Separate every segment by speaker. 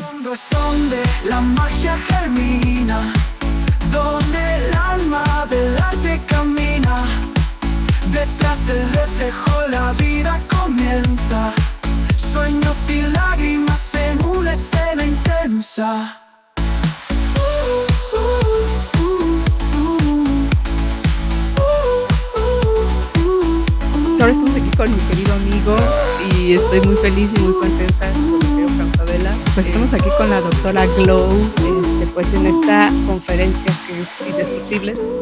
Speaker 1: Mundo es donde la magia termina, donde el alma del arte camina. Detrás del reflejo la vida comienza, sueños y lágrimas en una escena intensa.
Speaker 2: Ahora estamos aquí con mi querido amigo y estoy muy feliz y muy contenta con mi querido Fran Favela. Pues estamos aquí con la doctora Glow, pues en esta conferencia que es Indestructibles.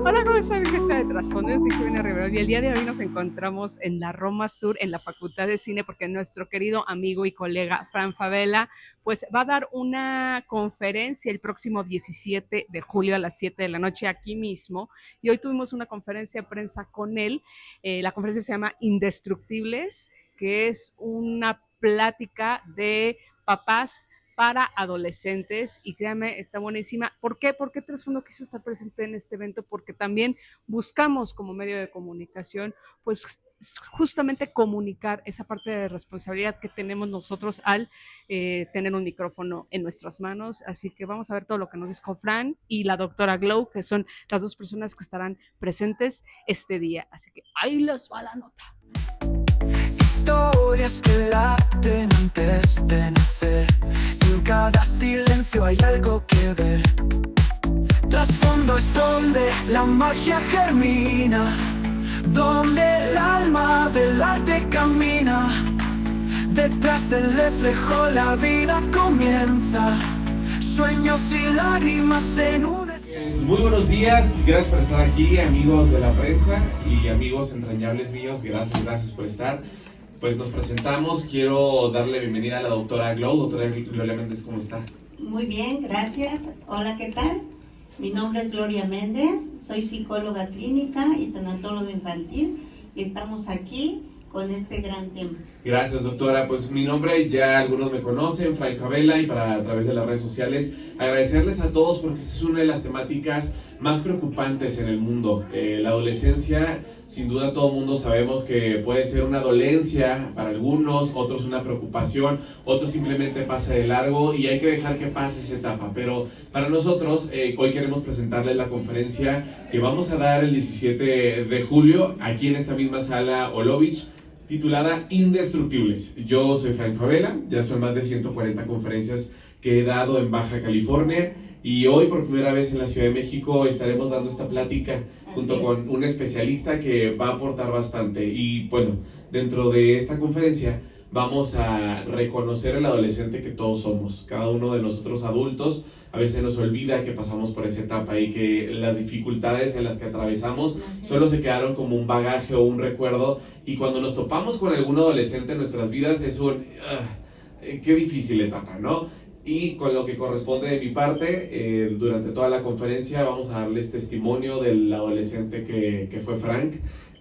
Speaker 2: Hola, ¿cómo está mi gente de Trasfondo? Soy Jimena Rivera y el día de hoy nos encontramos en la Roma Sur, en la Facultad de Cine, porque nuestro querido amigo y colega Fran Favela pues va a dar una conferencia el próximo 17 de julio a las 7 de la noche aquí mismo, y hoy tuvimos una conferencia de prensa con él. La conferencia se llama Indestructibles, que es una plática de papás para adolescentes, y créanme, está buenísima. ¿Por qué? Porque Trasfondo quiso estar presente en este evento, porque también buscamos como medio de comunicación, pues justamente comunicar esa parte de responsabilidad que tenemos nosotros al tener un micrófono en nuestras manos. Así que vamos a ver todo lo que nos dijo Fran y la doctora Glow, que son las dos personas que estarán presentes este día. Así que ahí les va la nota.
Speaker 1: Historias que laten antes de nacer, y en cada silencio hay algo que ver. Trasfondo es donde la magia germina, donde el alma del arte camina. Detrás del reflejo la vida comienza, sueños y lágrimas en un...
Speaker 3: Muy buenos días, gracias por estar aquí, amigos de la prensa y amigos entrañables míos, gracias por estar. Pues nos presentamos, quiero darle bienvenida a la doctora Glow. Doctora Gloria Méndez, ¿cómo está?
Speaker 4: Muy bien, gracias. Hola, ¿qué tal? Mi nombre es Gloria Méndez, soy psicóloga clínica y tanatóloga infantil, y estamos aquí con este gran tema.
Speaker 3: Gracias, doctora. Pues mi nombre ya algunos me conocen, Fran Favela, y a través de las redes sociales agradecerles a todos porque esta es una de las temáticas más preocupantes en el mundo. La adolescencia, sin duda todo el mundo sabemos que puede ser una dolencia para algunos, otros una preocupación, otros simplemente pasa de largo y hay que dejar que pase esa etapa. Pero para nosotros, hoy queremos presentarles la conferencia que vamos a dar el 17 de julio aquí en esta misma sala Olovich, titulada Indestructibles. Yo soy Fran Favela, ya son más de 140 conferencias que he dado en Baja California, y hoy por primera vez en la Ciudad de México estaremos dando esta plática junto con un especialista que va a aportar bastante. Y bueno, dentro de esta conferencia vamos a reconocer el adolescente que todos somos. Cada uno de nosotros adultos a veces nos olvida que pasamos por esa etapa y que las dificultades en las que atravesamos solo se quedaron como un bagaje o un recuerdo, y cuando nos topamos con algún adolescente en nuestras vidas es un qué difícil etapa, ¿no? Y con lo que corresponde de mi parte, durante toda la conferencia vamos a darles testimonio del adolescente que fue Frank,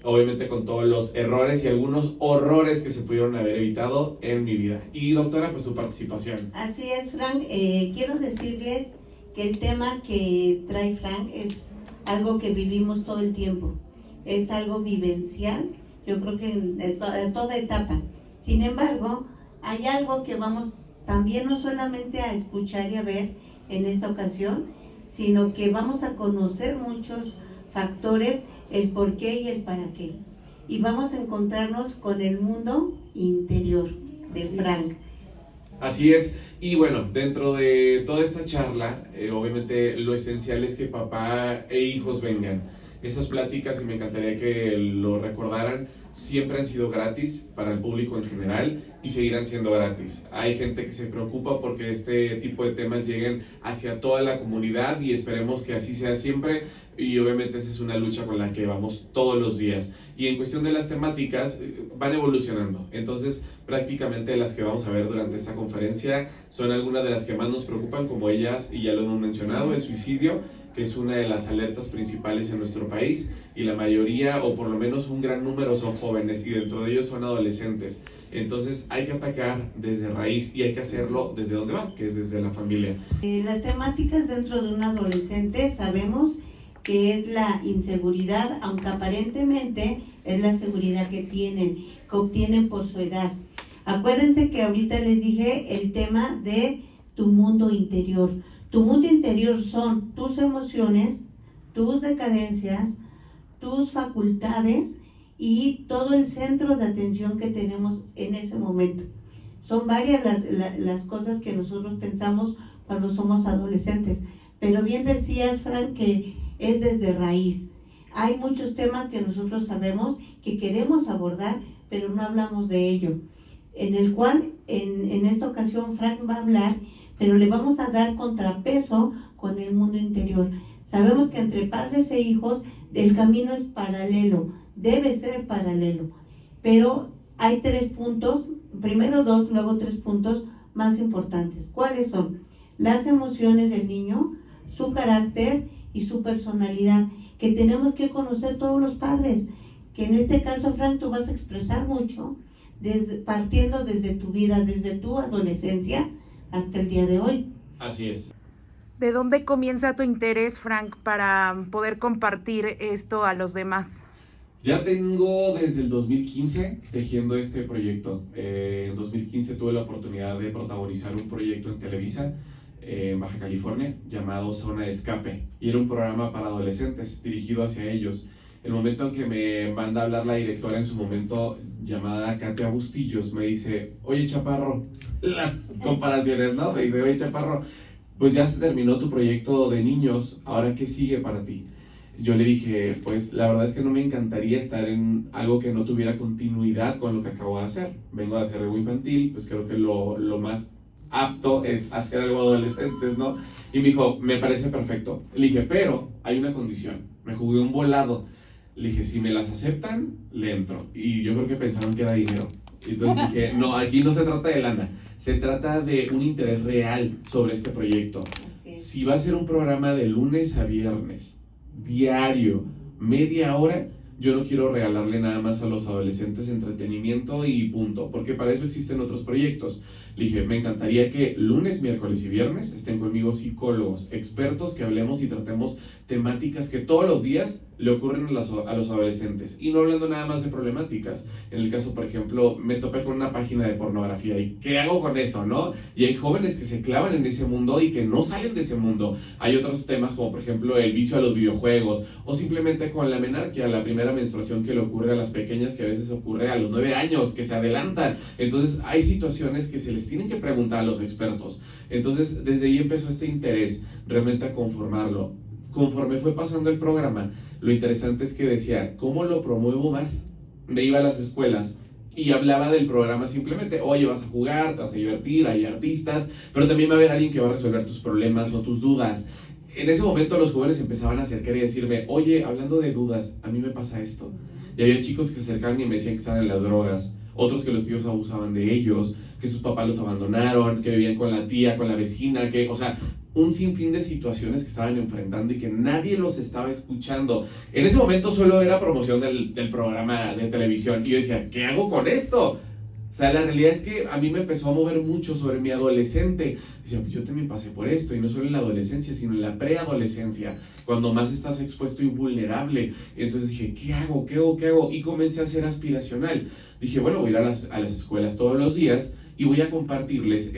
Speaker 3: obviamente con todos los errores y algunos horrores que se pudieron haber evitado en mi vida. Y doctora, pues su participación.
Speaker 4: Así es, Frank. Quiero decirles que el tema que trae Frank es algo que vivimos todo el tiempo, es algo vivencial, yo creo que en toda etapa. Sin embargo, hay algo que vamos también no solamente a escuchar y a ver en esta ocasión, sino que vamos a conocer muchos factores, el por qué y el para qué. Y vamos a encontrarnos con el mundo interior de Frank.
Speaker 3: Así es. Y bueno, dentro de toda esta charla, obviamente lo esencial es que papá e hijos vengan. Estas pláticas, y me encantaría que lo recordaran, siempre han sido gratis para el público en general y seguirán siendo gratis. Hay gente que se preocupa porque este tipo de temas lleguen hacia toda la comunidad y esperemos que así sea siempre, y obviamente esa es una lucha con la que vamos todos los días. Y en cuestión de las temáticas, van evolucionando. Entonces, prácticamente las que vamos a ver durante esta conferencia son algunas de las que más nos preocupan, como ellas, y ya lo hemos mencionado, el suicidio, que es una de las alertas principales en nuestro país, y la mayoría, o por lo menos un gran número, son jóvenes, y dentro de ellos son adolescentes. Entonces hay que atacar desde raíz, y hay que hacerlo desde donde va, que es desde la familia.
Speaker 4: Las temáticas dentro de un adolescente sabemos que es la inseguridad, aunque aparentemente es la seguridad que tienen, que obtienen por su edad. Acuérdense que ahorita les dije el tema de tu mundo interior. Tu mundo interior son tus emociones, tus decadencias, tus facultades y todo el centro de atención que tenemos en ese momento. Son varias las cosas que nosotros pensamos cuando somos adolescentes. Pero bien decías, Frank, que es desde raíz. Hay muchos temas que nosotros sabemos que queremos abordar, pero no hablamos de ello. En el cual, en esta ocasión, Frank va a hablar, pero le vamos a dar contrapeso con el mundo interior. Sabemos que entre padres e hijos el camino es paralelo, debe ser paralelo, pero hay 3 puntos, primero 2, luego 3 puntos más importantes. ¿Cuáles son? Las emociones del niño, su carácter y su personalidad, que tenemos que conocer todos los padres, que en este caso, Frank, tú vas a expresar mucho, partiendo desde tu vida, desde tu adolescencia hasta el día de hoy.
Speaker 3: Así es.
Speaker 5: ¿De dónde comienza tu interés, Frank, para poder compartir esto a los demás?
Speaker 3: Ya tengo desde el 2015 tejiendo este proyecto. En 2015 tuve la oportunidad de protagonizar un proyecto en Televisa, en Baja California, llamado Zona de Escape. Y era un programa para adolescentes, dirigido hacia ellos. El momento en que me manda a hablar la directora en su momento, llamada Katia Bustillos, me dice, oye Chaparro, las comparaciones, ¿no? Me dice, oye Chaparro, pues ya se terminó tu proyecto de niños, ¿ahora qué sigue para ti? Yo le dije, pues la verdad es que no me encantaría estar en algo que no tuviera continuidad con lo que acabo de hacer. Vengo de hacer algo infantil, pues creo que lo más apto es hacer algo adolescentes, ¿no? Y me dijo, me parece perfecto. Le dije, pero hay una condición. Me jugué un volado. Le dije, si me las aceptan, le entro. Y yo creo que pensaron que era dinero. Entonces dije, no, aquí no se trata de lana. Se trata de un interés real sobre este proyecto. Si va a ser un programa de lunes a viernes, diario, media hora, yo no quiero regalarle nada más a los adolescentes entretenimiento y punto, porque para eso existen otros proyectos. Le dije, me encantaría que lunes, miércoles y viernes estén conmigo psicólogos, expertos, que hablemos y tratemos temáticas que todos los días le ocurren a los adolescentes, y no hablando nada más de problemáticas. En el caso, por ejemplo, me topé con una página de pornografía y ¿qué hago con eso, no? Y hay jóvenes que se clavan en ese mundo y que no salen de ese mundo. Hay otros temas como, por ejemplo, el vicio a los videojuegos, o simplemente con la menarquia, la primera menstruación que le ocurre a las pequeñas, que a veces ocurre a los 9 años, que se adelantan. Entonces hay situaciones que se les tienen que preguntar a los expertos. Entonces desde ahí empezó este interés realmente a conformarlo. Conforme fue pasando el programa, lo interesante es que decía, ¿cómo lo promuevo más? Me iba a las escuelas y hablaba del programa simplemente, oye, vas a jugar, te vas a divertir, hay artistas, pero también va a haber alguien que va a resolver tus problemas o tus dudas. En ese momento los jóvenes empezaban a acercar y decirme, oye, hablando de dudas, a mí me pasa esto. Y había chicos que se acercaban y me decían que estaban en las drogas, otros que los tíos abusaban de ellos, que sus papás los abandonaron, que vivían con la tía, con la vecina, que, o sea, un sinfín de situaciones que estaban enfrentando y que nadie los estaba escuchando. En ese momento solo era promoción del programa de televisión y yo decía, ¿qué hago con esto? O sea, la realidad es que a mí me empezó a mover mucho sobre mi adolescente. Decía, pues yo también pasé por esto, y no solo en la adolescencia, sino en la preadolescencia, cuando más estás expuesto y vulnerable. Entonces dije, ¿qué hago? ¿Qué hago? ¿Qué hago? Y comencé a ser aspiracional. Dije, bueno, voy a ir a las escuelas todos los días y voy a compartirles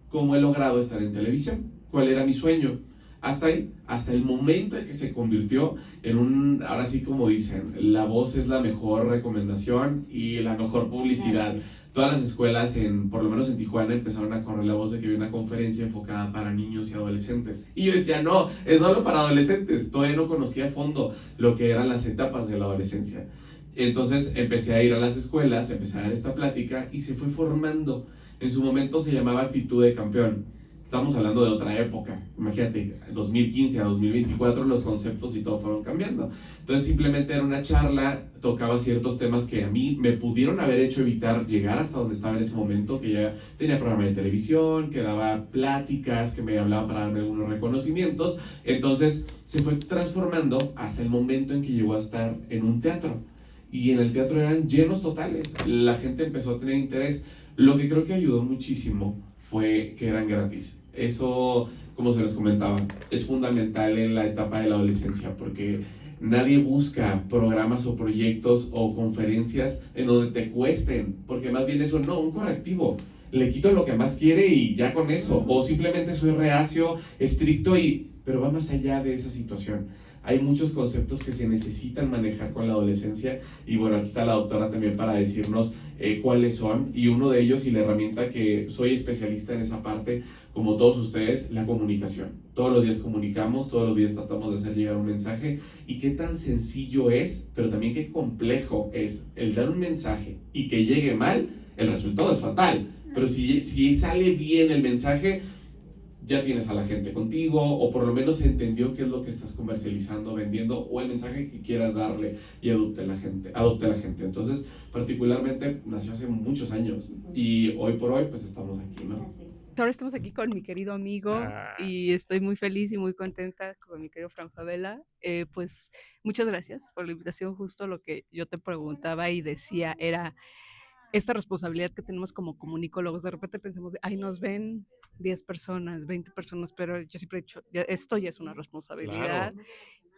Speaker 3: cómo he logrado estar en televisión, cuál era mi sueño. Hasta ahí, hasta el momento en que se convirtió en ahora sí como dicen, la voz es la mejor recomendación y la mejor publicidad. Todas las escuelas, por lo menos en Tijuana, empezaron a correr la voz de que había una conferencia enfocada para niños y adolescentes. Y yo decía, no, es solo para adolescentes. Todavía no conocía a fondo lo que eran las etapas de la adolescencia. Entonces empecé a ir a las escuelas, empecé a dar esta plática y se fue formando. En su momento se llamaba Actitud de Campeón. Estamos hablando de otra época. Imagínate, 2015 a 2024 los conceptos y todo fueron cambiando. Entonces simplemente era una charla, tocaba ciertos temas que a mí me pudieron haber hecho evitar llegar hasta donde estaba en ese momento, que ya tenía programa de televisión, que daba pláticas, que me hablaba para darme algunos reconocimientos. Entonces se fue transformando hasta el momento en que llegó a estar en un teatro. Y en el teatro eran llenos totales. La gente empezó a tener interés. Lo que creo que ayudó muchísimo fue que eran gratis. Eso, como se les comentaba, es fundamental en la etapa de la adolescencia, porque Nadie busca programas o proyectos o conferencias en donde te cuesten, porque más bien eso no, un correctivo. Le quito lo que más quiere y ya con eso. O simplemente soy reacio, estricto pero va más allá de esa situación. Hay muchos conceptos que se necesitan manejar con la adolescencia y bueno, aquí está la doctora también para decirnos cuáles son, y uno de ellos y la herramienta que soy especialista en esa parte, como todos ustedes, la comunicación. Todos los días comunicamos, todos los días tratamos de hacer llegar un mensaje, y qué tan sencillo es, pero también qué complejo es el dar un mensaje y que llegue mal, el resultado es fatal. Pero si sale bien el mensaje, ya tienes a la gente contigo, o por lo menos entendió qué es lo que estás comercializando, vendiendo, o el mensaje que quieras darle, y adopte la gente. Entonces, particularmente, nació hace muchos años, y hoy por hoy, pues estamos aquí, ¿no?
Speaker 2: Ahora estamos aquí con mi querido amigo y estoy muy feliz y muy contenta con mi querido Fran Favela. Pues muchas gracias por la invitación. Justo lo que yo te preguntaba y decía era esta responsabilidad que tenemos como comunicólogos. De repente pensamos, ay, nos ven 10 personas, 20 personas, pero yo siempre he dicho, esto ya es una responsabilidad. Claro.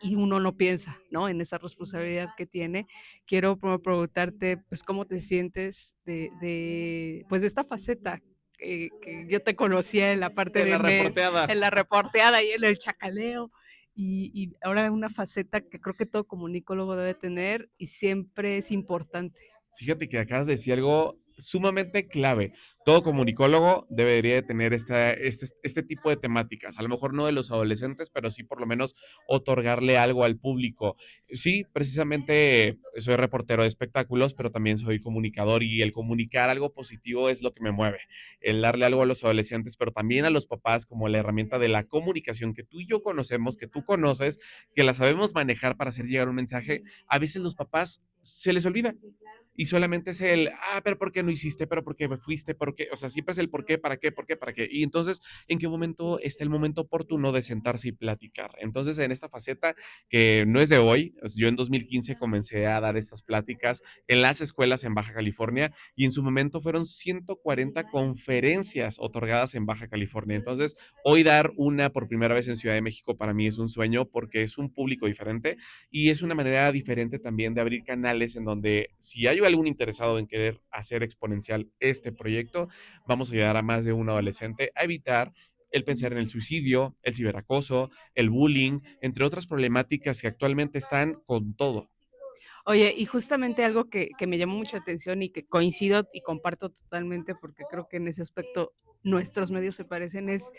Speaker 2: Y uno no piensa, ¿no? En esa responsabilidad que tiene. Quiero preguntarte, pues, ¿cómo te sientes pues, de esta faceta que yo te conocía en la parte
Speaker 3: En la reporteada.
Speaker 2: en la reporteada y en el chacaleo? Y ahora una faceta que creo que todo comunicólogo debe tener y siempre es importante.
Speaker 6: Fíjate que acabas de decir algo sumamente clave. Todo comunicólogo debería de tener este tipo de temáticas. A lo mejor no de los adolescentes, pero sí por lo menos otorgarle algo al público. Sí, precisamente soy reportero de espectáculos, pero también soy comunicador, y el comunicar algo positivo es lo que me mueve. El darle algo a los adolescentes, pero también a los papás, como la herramienta de la comunicación que tú y yo conocemos, que tú conoces, que la sabemos manejar para hacer llegar un mensaje. A veces los papás se les olvida y solamente es pero ¿por qué no hiciste? ¿Pero por qué me fuiste? ¿Por qué? O sea, siempre es el por qué, para qué, por qué, para qué. Y entonces, ¿en qué momento está el momento oportuno de sentarse y platicar? Entonces, en esta faceta que no es de hoy, yo en 2015 comencé a dar estas pláticas en las escuelas en Baja California, y en su momento fueron 140 conferencias otorgadas en Baja California. Entonces, hoy dar una por primera vez en Ciudad de México para mí es un sueño, porque es un público diferente y es una manera diferente también de abrir canales en donde, si hay algún interesado en querer hacer exponencial este proyecto, vamos a ayudar a más de un adolescente a evitar el pensar en el suicidio, el ciberacoso, el bullying, entre otras problemáticas que actualmente están con todo.
Speaker 2: Oye, y justamente algo que me llamó mucha atención y que coincido y comparto totalmente, porque creo que en ese aspecto nuestros medios se parecen, es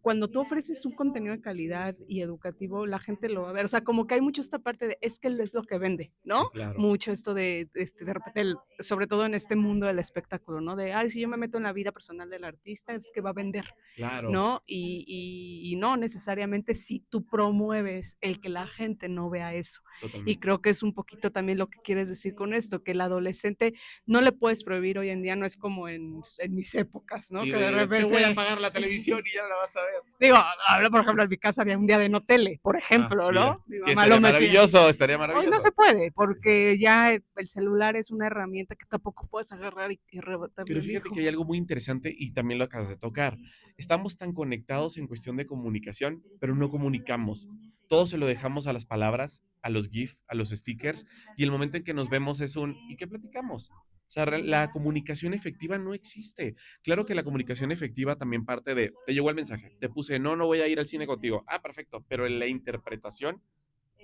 Speaker 2: cuando tú ofreces un contenido de calidad y educativo, la gente lo va a ver. O sea, como que hay mucho esta parte de, es que es lo que vende, ¿no?
Speaker 6: Sí, claro.
Speaker 2: Mucho esto de repente, sobre todo en este mundo del espectáculo, ¿no? De, ay, si yo me meto en la vida personal del artista, es que va a vender,
Speaker 6: Claro.
Speaker 2: ¿no? Y no necesariamente si tú promueves el que la gente no vea eso.
Speaker 6: Totalmente.
Speaker 2: Y creo que es un poquito también lo que quieres decir con esto, que el adolescente no le puedes prohibir hoy en día, no es como en mis épocas, ¿no?
Speaker 6: Sí,
Speaker 2: Que de repente...
Speaker 6: te voy a apagar la televisión y ya la vas a ver.
Speaker 2: Digo, hablo, por ejemplo, en mi casa había un día de no tele, por ejemplo,
Speaker 6: Mira,
Speaker 2: ¿no? Mi
Speaker 6: que
Speaker 2: mamá lo
Speaker 6: estaría
Speaker 2: metía.
Speaker 6: maravilloso, estaría
Speaker 2: Hoy
Speaker 6: maravilloso.
Speaker 2: no se puede, porque ya el celular es una herramienta que tampoco puedes agarrar y rebotarle
Speaker 6: Pero
Speaker 2: el
Speaker 6: fíjate
Speaker 2: hijo.
Speaker 6: que hay algo muy interesante y también lo acabas de tocar. Estamos tan conectados en cuestión de comunicación, pero no comunicamos. Todo se lo dejamos a las palabras, a los GIF, a los stickers, y el momento en que nos vemos es ¿y qué platicamos? O sea, la comunicación efectiva no existe. Claro que la comunicación efectiva también parte te llegó el mensaje, te puse, no voy a ir al cine contigo. Ah, perfecto, pero en la interpretación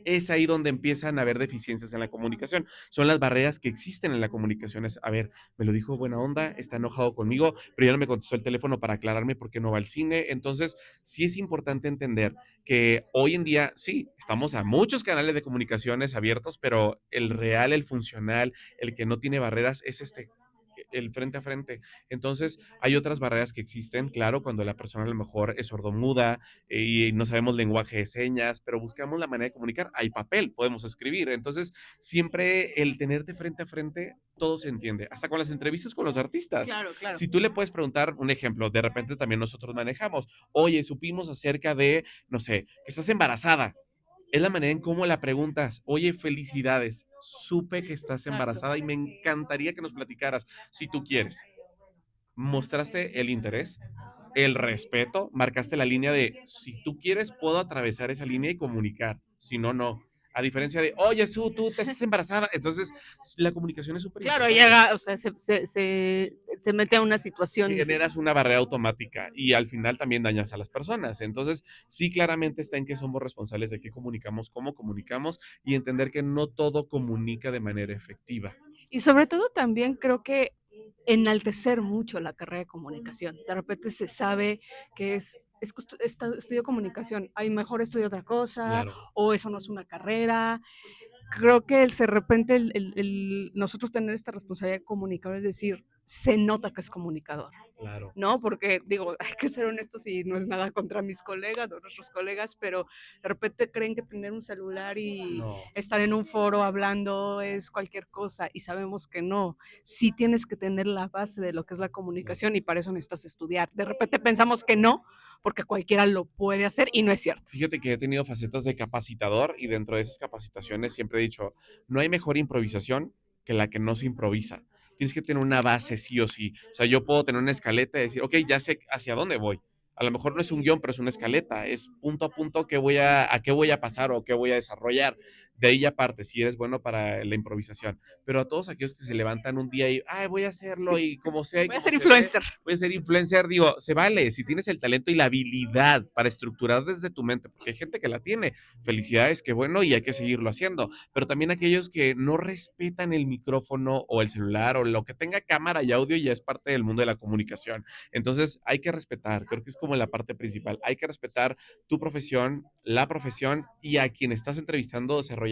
Speaker 6: es ahí donde empiezan a haber deficiencias en la comunicación. Son las barreras que existen en la comunicación. Es, a ver, me lo dijo buena onda, está enojado conmigo, pero ya no me contestó el teléfono para aclararme por qué no va al cine. Entonces, sí es importante entender que hoy en día, sí, estamos a muchos canales de comunicaciones abiertos, pero el real, el funcional, el que no tiene barreras es el frente a frente. Entonces, hay otras barreras que existen, claro, cuando la persona a lo mejor es sordomuda y no sabemos lenguaje de señas, pero buscamos la manera de comunicar. Hay papel, podemos escribir. Entonces, siempre el tenerte frente a frente, todo se entiende. Hasta con las entrevistas con los artistas.
Speaker 2: Claro, claro.
Speaker 6: Si tú le puedes preguntar un ejemplo, de repente también nosotros manejamos, oye, supimos acerca de, no sé, que estás embarazada. Es la manera en cómo la preguntas. Oye, felicidades. Supe que estás embarazada y me encantaría que nos platicaras si tú quieres. Mostraste el interés, el respeto, marcaste la línea de si tú quieres, puedo atravesar esa línea y comunicar. Si no, no. A diferencia de, oye, tú te estás embarazada. Entonces, la comunicación es súper
Speaker 2: Claro,
Speaker 6: importante.
Speaker 2: llega, o sea, se mete a una situación.
Speaker 6: Generas una barrera automática y al final también dañas a las personas. Entonces, sí, claramente está en que somos responsables de qué comunicamos, cómo comunicamos y entender que no todo comunica de manera efectiva.
Speaker 2: Y sobre todo también creo que enaltecer mucho la carrera de comunicación. De repente se sabe que estudio comunicación, hay mejor estudio otra cosa,
Speaker 6: Claro,
Speaker 2: o eso no es una carrera. Creo que de repente nosotros tener esta responsabilidad de comunicador, es decir, se nota que es comunicador.
Speaker 6: claro.
Speaker 2: ¿No? Porque digo, hay que ser honestos y no es nada contra mis colegas o nuestros colegas, pero de repente creen que tener un celular y
Speaker 6: No.
Speaker 2: estar en un foro hablando es cualquier cosa y sabemos que no. Sí tienes que tener la base de lo que es la comunicación y para eso necesitas estudiar. De repente pensamos que no, porque cualquiera lo puede hacer y no es cierto.
Speaker 6: Fíjate que he tenido facetas de capacitador y dentro de esas capacitaciones siempre he dicho, no hay mejor improvisación que la que no se improvisa. Tienes que tener una base sí o sí. O sea, yo puedo tener una escaleta y decir, ok, ya sé hacia dónde voy. A lo mejor no es un guión, pero es una escaleta. Es punto a punto a qué voy a pasar o qué voy a desarrollar. De ahí ya parte, si eres bueno para la improvisación. Pero a todos aquellos que se levantan un día y, ay, voy a hacerlo y como sea y
Speaker 2: Voy a
Speaker 6: como
Speaker 2: ser
Speaker 6: se ve,
Speaker 2: influencer.
Speaker 6: puedes ser influencer, digo, se vale, si tienes el talento y la habilidad para estructurar desde tu mente, porque hay gente que la tiene, felicidades, qué bueno, y hay que seguirlo haciendo, pero también aquellos que no respetan el micrófono o el celular o lo que tenga cámara y audio ya es parte del mundo de la comunicación, entonces hay que respetar, creo que es como la parte principal, hay que respetar tu profesión, la profesión y a quien estás entrevistando, desarrollando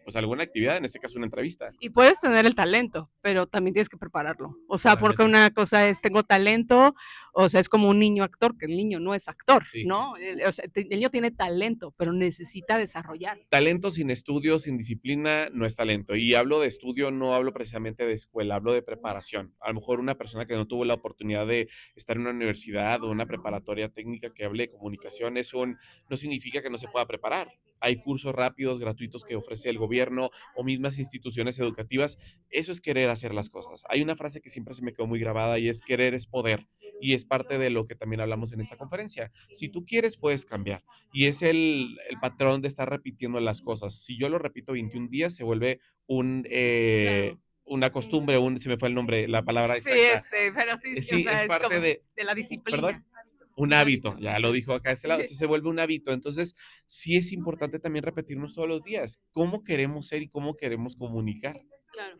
Speaker 6: pues alguna actividad, en este caso una entrevista.
Speaker 2: Y puedes tener el talento, pero también tienes que prepararlo. O sea, porque
Speaker 6: Claramente.
Speaker 2: una cosa es, tengo talento, o sea, es como un niño actor, que el niño no es actor,
Speaker 6: Sí.
Speaker 2: ¿no? O sea, el niño tiene talento, pero necesita desarrollar.
Speaker 6: Talento sin estudio, sin disciplina, no es talento. Y hablo de estudio, no hablo precisamente de escuela, hablo de preparación. A lo mejor una persona que no tuvo la oportunidad de estar en una universidad o una preparatoria técnica que hable de comunicación, no significa que no se pueda preparar. Hay cursos rápidos, gratuitos que ofrece el gobierno o mismas instituciones educativas. Eso es querer hacer las cosas. Hay una frase que siempre se me quedó muy grabada y es querer es poder. Y es parte de lo que también hablamos en esta conferencia. Si tú quieres, puedes cambiar. Y es el patrón de estar repitiendo las cosas. Si yo lo repito 21 días, se vuelve
Speaker 2: Claro.
Speaker 6: una costumbre, se me fue el nombre, la palabra
Speaker 2: Sí,
Speaker 6: exacta.
Speaker 2: pero sí, sí, o
Speaker 6: Sí,
Speaker 2: sea,
Speaker 6: es
Speaker 2: es
Speaker 6: parte
Speaker 2: como
Speaker 6: de,
Speaker 2: de la disciplina.
Speaker 6: perdón, un hábito, ya lo dijo acá de este lado, entonces se vuelve un hábito. Entonces, sí es importante también repetirnos todos los días cómo queremos ser y cómo queremos comunicar.
Speaker 2: Claro.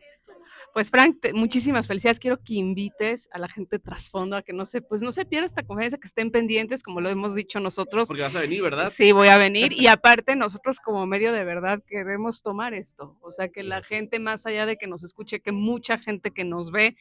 Speaker 2: Pues Frank, muchísimas felicidades. Quiero que invites a la gente de trasfondo a que pues no se pierda esta conferencia, que estén pendientes, como lo hemos dicho nosotros.
Speaker 6: Porque vas a venir, ¿verdad?
Speaker 2: Sí, voy a venir. Y aparte, nosotros como medio de verdad queremos tomar esto. O sea, que la
Speaker 6: Gracias.
Speaker 2: gente, más allá de que nos escuche, que mucha gente que nos ve,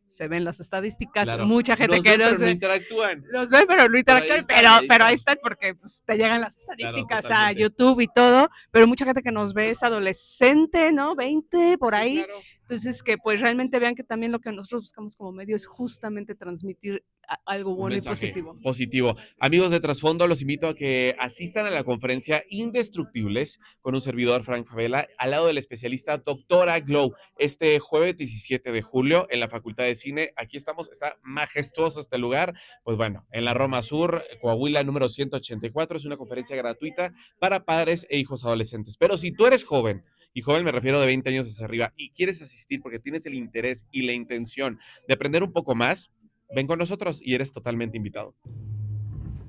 Speaker 2: se ven las estadísticas,
Speaker 6: Claro.
Speaker 2: mucha gente
Speaker 6: Nos
Speaker 2: que
Speaker 6: ven,
Speaker 2: nos
Speaker 6: pero no
Speaker 2: ve.
Speaker 6: interactúan.
Speaker 2: Los ven, pero no interactúan,
Speaker 6: están, ahí
Speaker 2: pero ahí
Speaker 6: están.
Speaker 2: están porque pues, te llegan las estadísticas a
Speaker 6: totalmente.
Speaker 2: YouTube y todo, pero mucha gente que nos ve es adolescente, ¿no? 20 por
Speaker 6: Sí,
Speaker 2: ahí.
Speaker 6: claro.
Speaker 2: Entonces, que pues realmente vean que también lo que nosotros buscamos como medio es justamente transmitir algo
Speaker 6: Un
Speaker 2: bueno y
Speaker 6: mensaje
Speaker 2: positivo.
Speaker 6: positivo. Amigos de Trasfondo, los invito a que asistan a la conferencia Indestructibles con un servidor, Frank Favela, al lado del especialista Doctora Glow, este jueves 17 de julio en la Facultad de Cine. Aquí estamos, está majestuoso este lugar. Pues bueno, en la Roma Sur, Coahuila, número 184, es una conferencia gratuita para padres e hijos adolescentes. Pero si tú eres joven, y joven me refiero de 20 años hacia arriba, y quieres asistir porque tienes el interés y la intención de aprender un poco más, ven con nosotros y eres totalmente invitado.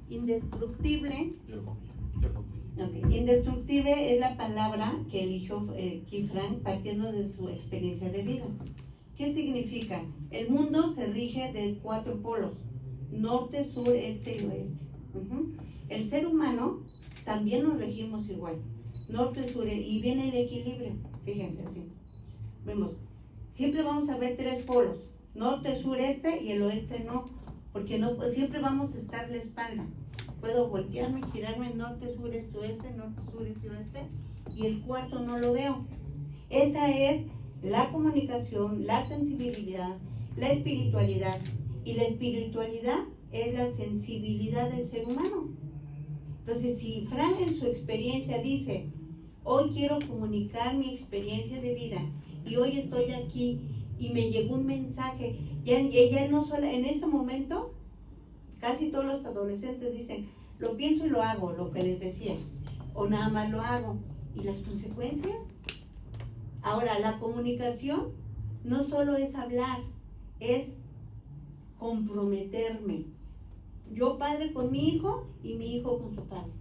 Speaker 4: Indestructible. Okay. Indestructible es la palabra que eligió Keith Frank partiendo de su experiencia de vida. ¿Qué significa? El mundo se rige de 4 polos: norte, sur, este y oeste. El ser humano también nos regimos igual: norte, sur, y viene el equilibrio. Fíjense así. Vemos, siempre vamos a ver 3 polos: norte, sur, este, y el oeste no, porque no, pues siempre vamos a estar la espalda. Puedo voltearme, girarme norte, sur, este, oeste, norte, sur, este, oeste, y el cuarto no lo veo. Esa es la comunicación, la sensibilidad, la espiritualidad. Y la espiritualidad es la sensibilidad del ser humano. Entonces, si Frank en su experiencia dice, hoy quiero comunicar mi experiencia de vida, y hoy estoy aquí, y me llegó un mensaje, ella no solo, en ese momento, casi todos los adolescentes dicen, lo pienso y lo hago, lo que les decía, o nada más lo hago. ¿Y las consecuencias? Ahora, la comunicación no solo es hablar, es comprometerme. Yo padre con mi hijo y mi hijo con su padre.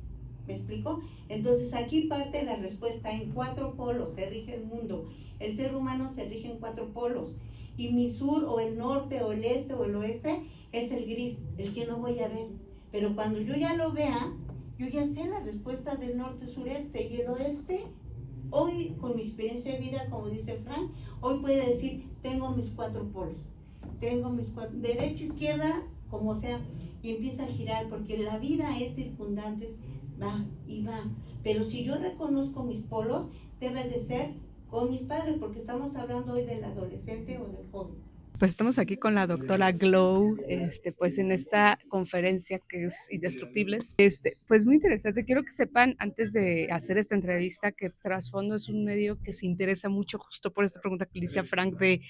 Speaker 4: ¿Me explico? Entonces aquí parte la respuesta en 4 polos, se rige el mundo. El ser humano se rige en 4 polos. Y mi sur o el norte o el este o el oeste es el gris, el que no voy a ver. Pero cuando yo ya lo vea, yo ya sé la respuesta del norte-sureste y el oeste. Hoy, con mi experiencia de vida, como dice Frank, hoy puede decir, tengo mis 4 polos. Tengo mis 4, derecha, izquierda, como sea, y empieza a girar, porque la vida es circundante, va y va. Pero si yo reconozco mis polos, debe de ser con mis padres, porque estamos hablando hoy del adolescente o del joven.
Speaker 2: Pues estamos aquí con la doctora Glow, pues en esta conferencia que es Indestructibles. Pues muy interesante. Quiero que sepan, antes de hacer esta entrevista, que Trasfondo es un medio que se interesa mucho justo por esta pregunta que le hice a Frank de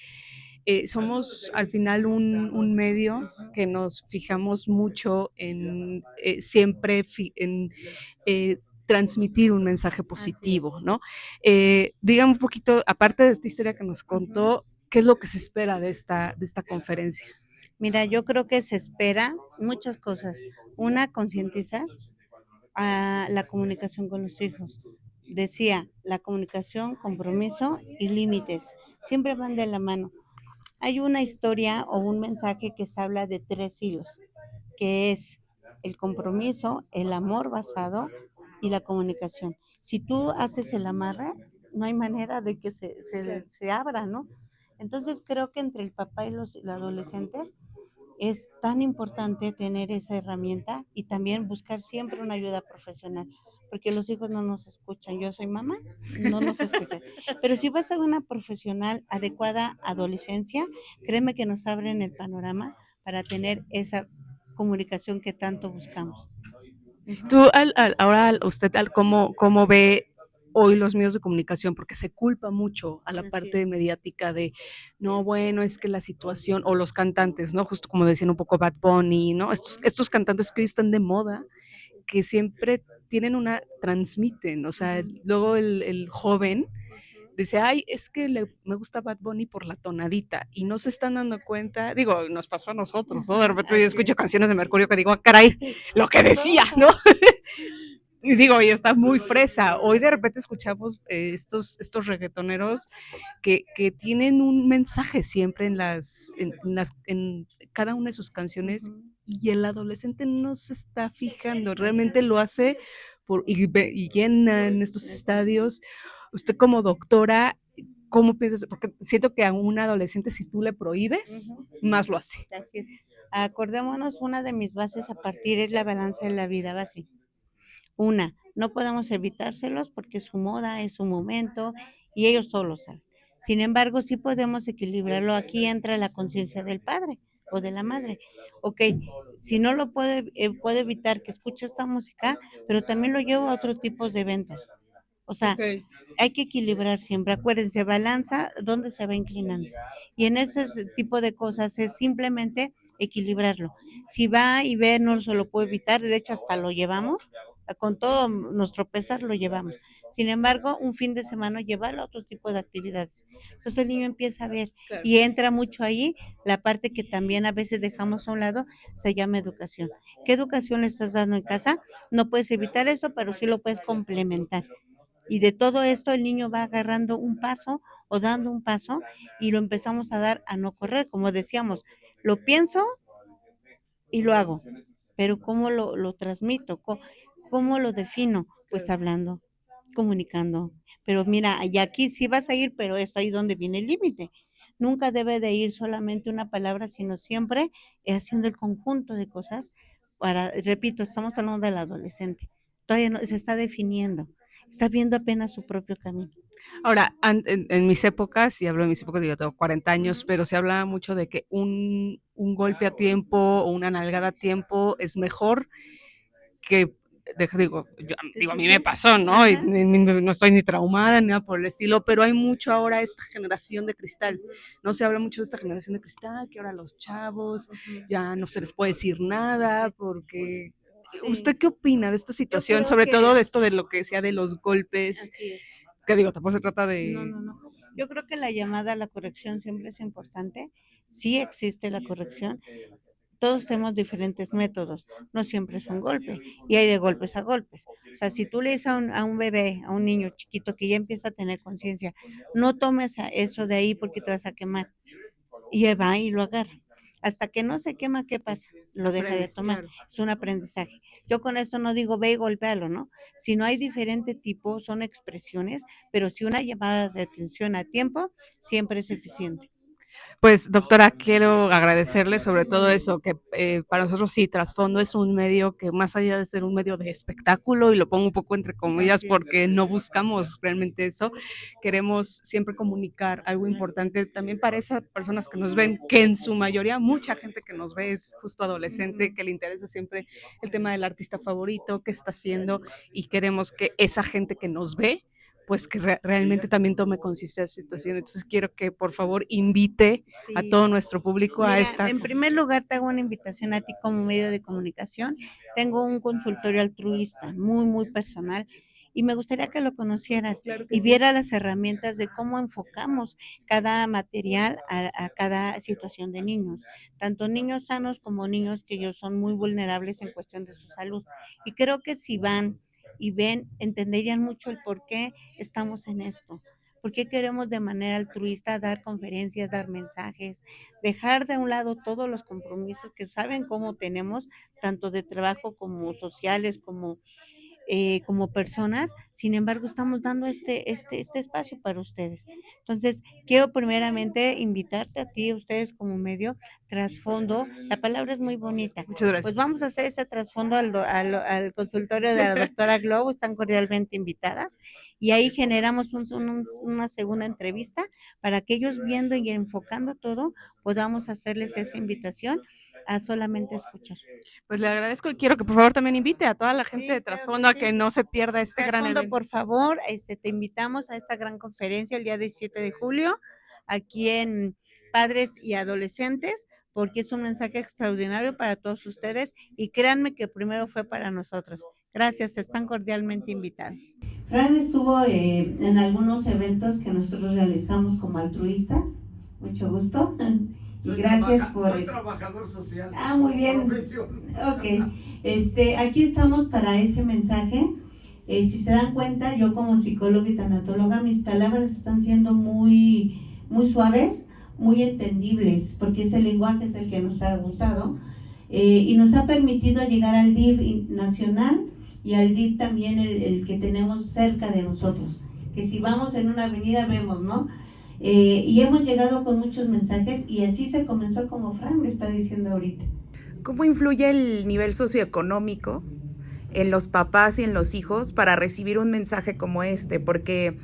Speaker 2: somos al final un medio que nos fijamos mucho en siempre en transmitir un mensaje positivo, ¿no? Dígame un poquito, aparte de esta historia que nos contó, ¿qué es lo que se espera de esta conferencia?
Speaker 4: Mira, yo creo que se espera muchas cosas. Una, concientizar a la comunicación con los hijos. Decía, la comunicación, compromiso y límites. Siempre van de la mano. Hay una historia o un mensaje que se habla de 3 hilos, que es el compromiso, el amor basado y la comunicación. Si tú haces el amarre, no hay manera de que se abra, ¿no? Entonces creo que entre el papá y los adolescentes es tan importante tener esa herramienta y también buscar siempre una ayuda profesional, porque los hijos no nos escuchan. Yo soy mamá, no nos escuchan. Pero si vas a una profesional adecuada a adolescencia, créeme que nos abren el panorama para tener esa comunicación que tanto buscamos.
Speaker 2: Tú, ahora, usted, ¿cómo ve hoy los medios de comunicación? Porque se culpa mucho a la
Speaker 4: Así
Speaker 2: parte
Speaker 4: es.
Speaker 2: mediática de, no, bueno, es que la situación, o los cantantes, ¿no? Justo como decían un poco Bad Bunny, ¿no? Estos cantantes que hoy están de moda, que siempre tienen transmiten, o sea, luego el joven dice, ay, es que me gusta Bad Bunny por la tonadita, y no se están dando cuenta, digo, nos pasó a nosotros, ¿no? De repente yo
Speaker 4: Así
Speaker 2: escucho
Speaker 4: es.
Speaker 2: canciones de Mercurio que digo, ah, caray, lo que decía, ¿no? Y digo, y está muy fresa. Hoy de repente escuchamos estos reggaetoneros que tienen un mensaje siempre en cada una de sus canciones,
Speaker 4: Ujú.
Speaker 2: y el adolescente no se está fijando, realmente lo hace y llenan estos estadios. Usted como doctora, ¿cómo piensas? Porque siento que a un adolescente, si tú le prohíbes,
Speaker 4: Ujú.
Speaker 2: más lo hace.
Speaker 4: Así es. Acordémonos, una de mis bases a partir es la balanza de la vida base. Una, no podemos evitárselos porque es su moda, es su momento y ellos solos saben. Sin embargo, sí podemos equilibrarlo. Aquí entra la conciencia del padre o de la madre. Ok, si no lo puede evitar que escuche esta música, pero también lo llevo a otro tipo de eventos. O sea,
Speaker 2: Ok.
Speaker 4: hay que equilibrar siempre. Acuérdense, balanza, ¿dónde se va inclinando? Y en este tipo de cosas es simplemente equilibrarlo. Si va y ve, no se lo puede evitar, de hecho hasta lo llevamos, con todo nuestro pesar lo llevamos. Sin embargo, un fin de semana llevarlo a otro tipo de actividades. Entonces el niño empieza a ver
Speaker 2: Claro.
Speaker 4: y entra mucho ahí la parte que también a veces dejamos a un lado, se llama educación. ¿Qué educación le estás dando en casa? No puedes evitar esto, pero sí lo puedes complementar. Y de todo esto el niño va agarrando un paso o dando un paso y lo empezamos a dar a no correr, como decíamos, lo pienso y lo hago, pero ¿cómo lo transmito? ¿Cómo lo defino? Pues hablando, comunicando. Pero mira, y aquí sí vas a ir, pero está ahí donde viene el límite. Nunca debe de ir solamente una palabra, sino siempre haciendo el conjunto de cosas para, repito, estamos hablando del adolescente. Todavía no se está definiendo, está viendo apenas su propio camino.
Speaker 2: Ahora, en mis épocas, y hablo de mis épocas, yo tengo 40 años, pero se hablaba mucho de que un golpe a tiempo o una nalgada a tiempo es mejor que, digo, a mí me pasó, ¿no? Y
Speaker 4: Ajá.
Speaker 2: no estoy ni traumada ni nada por el estilo, pero hay mucho ahora esta generación de cristal, ¿no? Se habla mucho de esta generación de cristal, que ahora los chavos ya no se les puede decir nada porque ¿Usted qué opina de esta situación?
Speaker 4: creo
Speaker 2: Sobre
Speaker 4: que-
Speaker 2: todo de esto de lo que decía de los golpes,
Speaker 4: Así es.
Speaker 2: que digo, tampoco se trata de...
Speaker 4: No. Yo creo que la llamada a la corrección siempre es importante. Sí existe la corrección. Todos tenemos diferentes métodos, no siempre es un golpe, y hay de golpes a golpes. O sea, si tú le dices a un bebé, a un niño chiquito que ya empieza a tener conciencia, no tomes eso de ahí porque te vas a quemar, y él va y lo agarra. Hasta que no se quema, ¿qué pasa? Lo deja de
Speaker 2: Aprende,
Speaker 4: tomar.
Speaker 2: claro.
Speaker 4: Es un aprendizaje. Yo con esto no digo ve y golpéalo, ¿no? Si no hay diferente tipo, son expresiones, pero si una llamada de atención a tiempo, siempre es eficiente.
Speaker 2: Pues, doctora, quiero agradecerle sobre todo eso, que para nosotros sí, Trasfondo es un medio que más allá de ser un medio de espectáculo, y lo pongo un poco entre comillas
Speaker 4: Así es.
Speaker 2: porque no buscamos realmente eso, queremos siempre comunicar algo importante también para esas personas que nos ven, que en su mayoría, mucha gente que nos ve es justo adolescente, que le interesa siempre el tema del artista favorito, qué está haciendo, y queremos que esa gente que nos ve pues que realmente también tome conciencia de la situación. Entonces quiero que por favor invite a
Speaker 4: Sí.
Speaker 2: todo nuestro público a
Speaker 4: Mira,
Speaker 2: esta...
Speaker 4: en primer lugar te hago una invitación a ti como medio de comunicación. Tengo un consultorio altruista muy personal y me gustaría que lo conocieras
Speaker 2: Claro que
Speaker 4: y
Speaker 2: sí.
Speaker 4: vieras las herramientas de cómo enfocamos cada material a cada situación de niños, tanto niños sanos como niños que ellos son muy vulnerables en cuestión de su salud. Y creo que si van y ven, entenderían mucho el por qué estamos en esto. ¿Por qué queremos de manera altruista dar conferencias, dar mensajes, dejar de un lado todos los compromisos que saben cómo tenemos, tanto de trabajo como sociales, como personas? Sin embargo, estamos dando este espacio para ustedes. Entonces, quiero primeramente invitarte a ti, a ustedes como medio, trasfondo. La palabra es muy bonita.
Speaker 2: Muchas gracias.
Speaker 4: Pues vamos a hacer ese trasfondo al consultorio de la doctora Globo, están cordialmente invitadas, y ahí generamos una segunda entrevista para que ellos viendo y enfocando todo, podamos hacerles esa invitación a solamente escuchar.
Speaker 2: Pues le agradezco y quiero que por favor también invite a toda la gente
Speaker 4: Sí,
Speaker 2: de
Speaker 4: claro
Speaker 2: Trasfondo a
Speaker 4: que
Speaker 2: que
Speaker 4: sí.
Speaker 2: no se pierda este gran
Speaker 4: Trasfondo,
Speaker 2: evento.
Speaker 4: por favor, te invitamos a esta gran conferencia el día 17 de julio, aquí en Padres y Adolescentes, porque es un mensaje extraordinario para todos ustedes y créanme que primero fue para nosotros. Gracias, están cordialmente invitados. Fran estuvo en algunos eventos que nosotros realizamos como altruista, mucho gusto. Gracias por...
Speaker 7: Soy trabajador social.
Speaker 4: Ah, muy bien.
Speaker 7: Profesión.
Speaker 4: Ok, aquí estamos para ese mensaje. Si se dan cuenta, yo como psicóloga y tanatóloga, mis palabras están siendo muy suaves, muy entendibles, porque ese lenguaje es el que nos ha gustado y nos ha permitido llegar al DIF nacional y al DIF también el que tenemos cerca de nosotros, que si vamos en una avenida vemos, ¿no? Y hemos llegado con muchos mensajes y así se comenzó como Fran me está diciendo ahorita.
Speaker 5: ¿Cómo influye el nivel socioeconómico en los papás y en los hijos para recibir un mensaje como este? Porque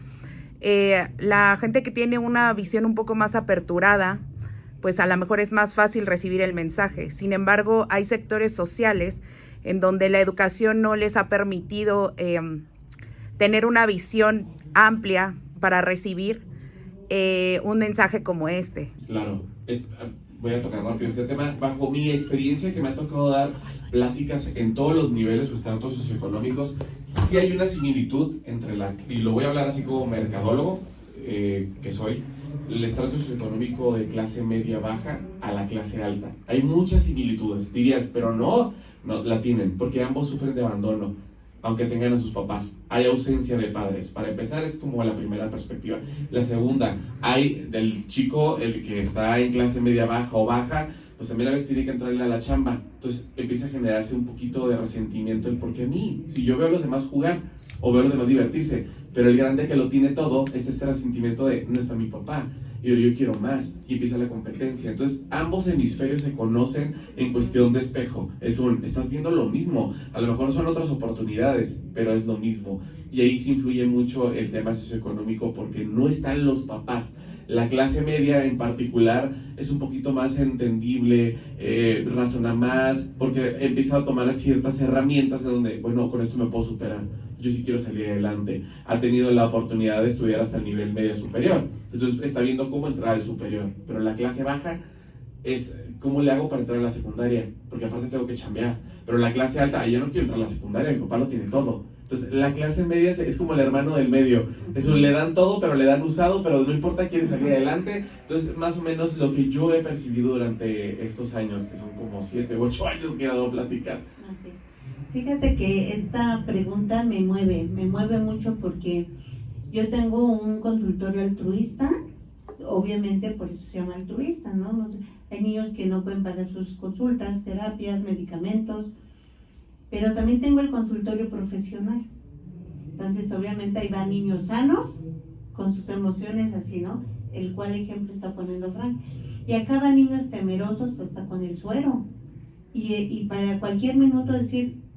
Speaker 5: la gente que tiene una visión un poco más aperturada, pues a lo mejor es más fácil recibir el mensaje. Sin embargo, hay sectores sociales en donde la educación no les ha permitido tener una visión amplia para recibir un mensaje como este.
Speaker 3: Claro, voy a tocar rápido este tema. Bajo mi experiencia que me ha tocado dar pláticas en todos los niveles o estratos socioeconómicos, sí hay una similitud entre y lo voy a hablar así como mercadólogo, que soy, el estrato socioeconómico de clase media baja a la clase alta. Hay muchas similitudes, dirías, pero no la tienen, porque ambos sufren de abandono, aunque tengan a sus papás. Hay ausencia de padres. Para empezar, es como la primera perspectiva. La segunda, hay del chico, el que está en clase media baja o baja, pues también a veces tiene que entrarle a la chamba. Entonces empieza a generarse un poquito de resentimiento, el por qué a mí, si yo veo a los demás jugar o veo a los demás divertirse, pero el grande que lo tiene todo es este resentimiento de no está mi papá, y yo quiero más, y empieza la competencia. Entonces ambos hemisferios se conocen en cuestión de espejo. Estás viendo lo mismo, a lo mejor son otras oportunidades, pero es lo mismo. Y ahí sí influye mucho el tema socioeconómico porque no están los papás. La clase media en particular es un poquito más entendible, razona más, porque empieza a tomar ciertas herramientas de donde, bueno, con esto me puedo superar, yo sí quiero salir adelante. Ha tenido la oportunidad de estudiar hasta el nivel medio superior, entonces está viendo cómo entrar al superior. Pero la clase baja es ¿cómo le hago para entrar a la secundaria? Porque aparte tengo que chambear. Pero la clase alta, yo no quiero entrar a la secundaria, mi papá lo tiene todo. Entonces, la clase media es como el hermano del medio. Eso, le dan todo, pero le dan usado, pero no importa, quiere salir adelante. Entonces, más o menos lo que yo he percibido durante estos años, que son como 7 u 8 años que he dado pláticas.
Speaker 4: Así es. Fíjate que esta pregunta me mueve mucho porque yo tengo un consultorio altruista, obviamente por eso se llama altruista, ¿no? Hay niños que no pueden pagar sus consultas, terapias, medicamentos, pero también tengo el consultorio profesional. Entonces, obviamente ahí van niños sanos, con sus emociones así, ¿no? El cual ejemplo está poniendo Frank. Y acá van niños temerosos hasta con el suero. Y para cualquier minuto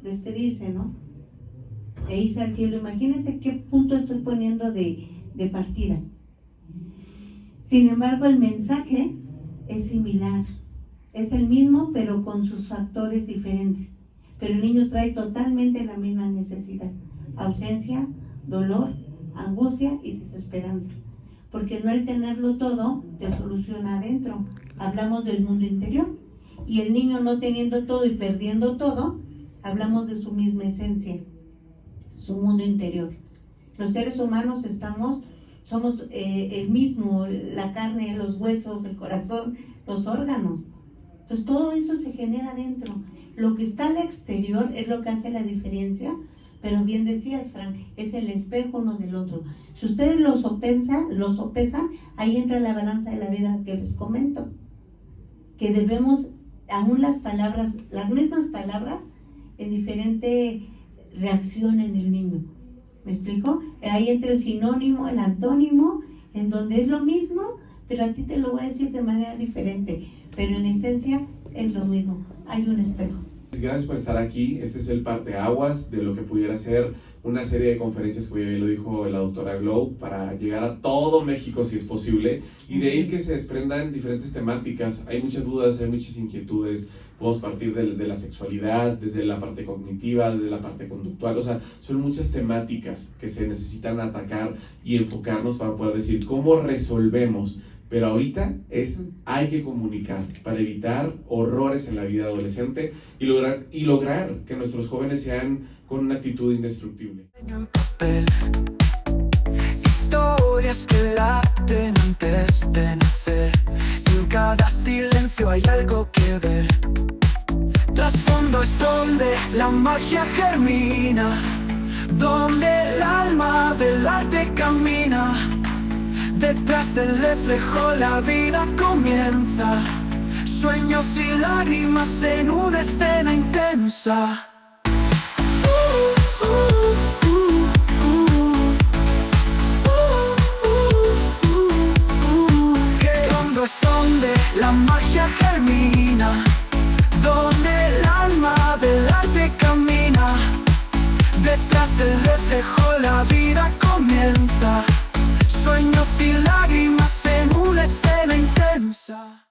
Speaker 4: despedirse, ¿no? E irse al cielo. Imagínense qué punto estoy poniendo de partida. Sin embargo, el mensaje es similar. Es el mismo, pero con sus factores diferentes. Pero el niño trae totalmente la misma necesidad. Ausencia, dolor, angustia y desesperanza. Porque no el tenerlo todo te soluciona adentro. Hablamos del mundo interior. Y el niño no teniendo todo y perdiendo todo, hablamos de su misma esencia, su mundo interior. Los seres humanos somos el mismo, la carne, los huesos, el corazón, los órganos. Entonces todo eso se genera dentro. Lo que está al exterior es lo que hace la diferencia, pero bien decías, Frank, es el espejo uno del otro. Si ustedes los sopesan, ahí entra la balanza de la vida que les comento. Que debemos, aún las mismas palabras, en diferente reacción en el niño. ¿Me explico? Ahí entra el sinónimo, el antónimo, en donde es lo mismo, pero a ti te lo voy a decir de manera diferente. Pero en esencia es lo mismo. Hay un espejo.
Speaker 3: Gracias por estar aquí. Este es el parteaguas de lo que pudiera ser una serie de conferencias, como ya lo dijo la doctora Glow, para llegar a todo México si es posible, y de ahí que se desprendan diferentes temáticas. Hay muchas dudas, hay muchas inquietudes. Podemos partir de la sexualidad, desde la parte cognitiva, desde la parte conductual. O sea, son muchas temáticas que se necesitan atacar y enfocarnos para poder decir cómo resolvemos. Pero ahorita hay que comunicar para evitar horrores en la vida adolescente y lograr que nuestros jóvenes sean con una actitud indestructible.
Speaker 1: Historias que laten antes de nacer. En cada silencio hay algo que ver. Trasfondo es donde la magia germina, donde el alma del arte camina. Detrás del reflejo la vida comienza. Sueños y lágrimas en una escena intensa. Qué hondo es donde la magia germina, donde el alma del arte camina. Detrás del reflejo la vida comienza. Sueños y lágrimas en una escena intensa.